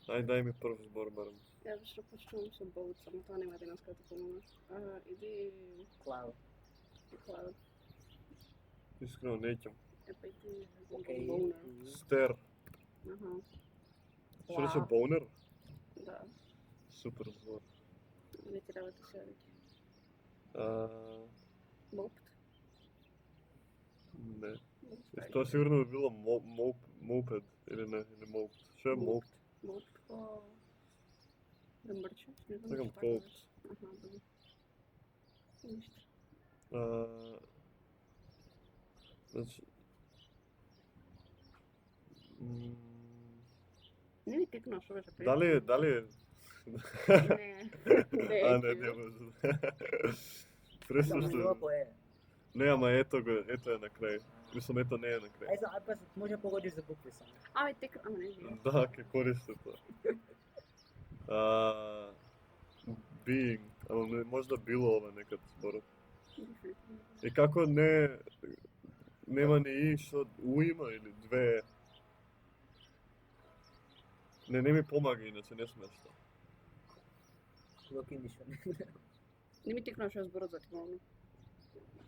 Ај, дај ми прв збор барем. Ја беше почнувам со boat, само тоа нема денеска да помогне. Иди Cloud. Cloud. Искрено неќам. Епа иди Океј. Boner. Стер. Аха, Што рече Wow. Boner? да. Супер збор. Не ти работи се веќе. Moped. Не. Тоа сигурно би било moped или не, или moped. Што е moped? Moped по... Да мрчи? Не знам Сакам што така moped. беше. Аха, добро. Ништо. Значи... Не ми текна што беше пред. Дали е... Не. Не може. Пресо Само што... било е. Не, ама ето е на крај. Мислам, ето не е на крај. Ај за апас може погодиш за букви само. Ами текна, ама не знам. Да, ке користи тоа. Being, ама можда било ова некад зборот. И како нема ни и што у има или две. Не ми помага иначе, не смешно. Локи ништо. Не ми текна што е зборот за тимално.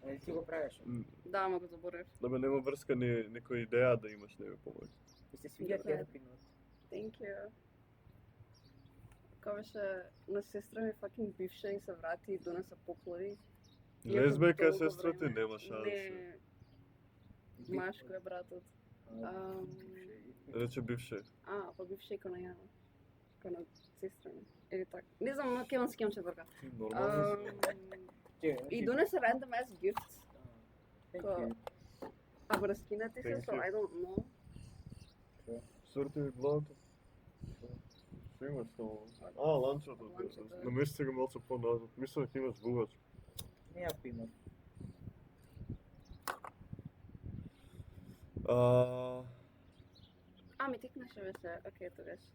Али ти го правиш? Да, ама го заборев. Да бе нема врска ни некоја идеја да имаш, не ми помага. Ми се свиѓа Добре. Happy Note. Thank you. Кога беше на сестра ми факинг бивша и се врати и донесе поплави. Иако Лесбека долго сестра ти време- нема шанси. Не, машко е братот. Рече бивше. Па бивша и кона Јана. Кона сестра ми. Или така. Не знам, ма ќе скемам четврка. Нормално. И донесе random ass gifts. Thank you. Ако раскинати се, Thank so you. I don't know. Сорти ми главата. Што имаш само? Ланчето. Ланчето. Намести го малце по-назад. Мислам дека имаш бугач. Не ја пример. Ми текнаше беше, окей, тоа беше.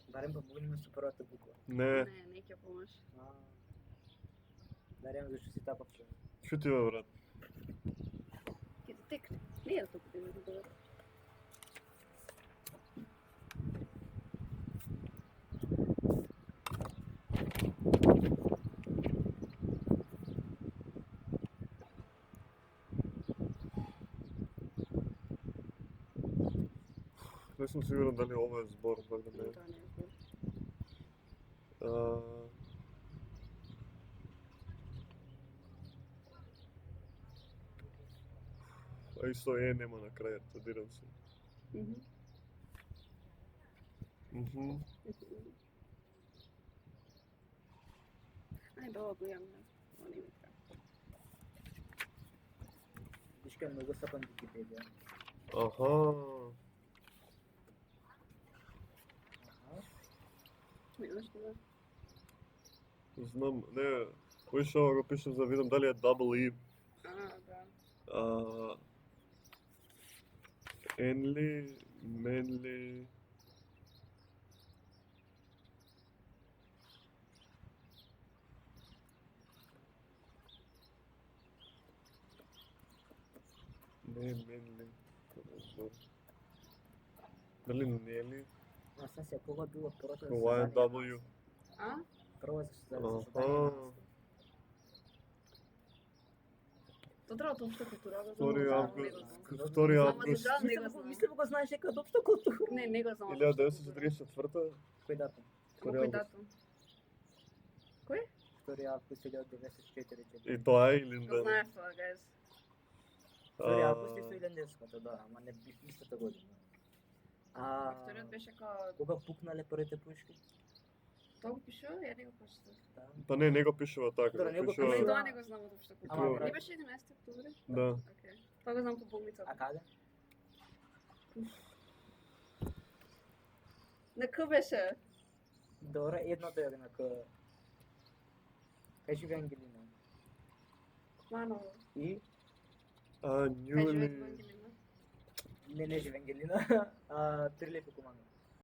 Барем помогнеме со првата буква. Не, Не ќе помаш. Барем зашто си тапав човек. шути бе брат. Ќе ти текне. Не е толку да добро. Не сум сигурен дали ова е збор, пак да не. Тоа не е збор. А исто нема на крај, тадирам се. Ај, долго го имам, но не ми треба. Вишка е многу сапан Википедија. Аха. Знаеш што? Знам, не, кој што го пишем за да видам дали е double E. Да. Enly, manly. Не, manly. Дали не ли? Сам се кога било прото да Ова е W. Прво за Аха. задание. Тоа треба од општа култура, да Втори знам, август. не го знам. Втори Знам, август. да, не го знам. Мислам го знаеш дека од општа култура. Не го знам. од општа култура. 1944. Кој датум? Во кој датум? Кој? 2 август 1944. И тоа е или Го не? знаеш тоа, guys. 2 август е 70-ката, да, ама не истата година. Вториот беше кога Кога пукнале првите пушки? тоа го пишува, ја не го прочитав. Да. Па не го пишува така, Добре, не го пишува... Не, пишува. тоа не го знам од општа Ама, култура. брат. Не беше 11 октомври? Да. Океј. Тоа го знам по болницата. А каде? На К беше. Добре, едното е на К. Кај живе Ангелина? Маново. И? Кај живеат во Нјули... Ангелина? Не живе Ангелина. Трилепи команда.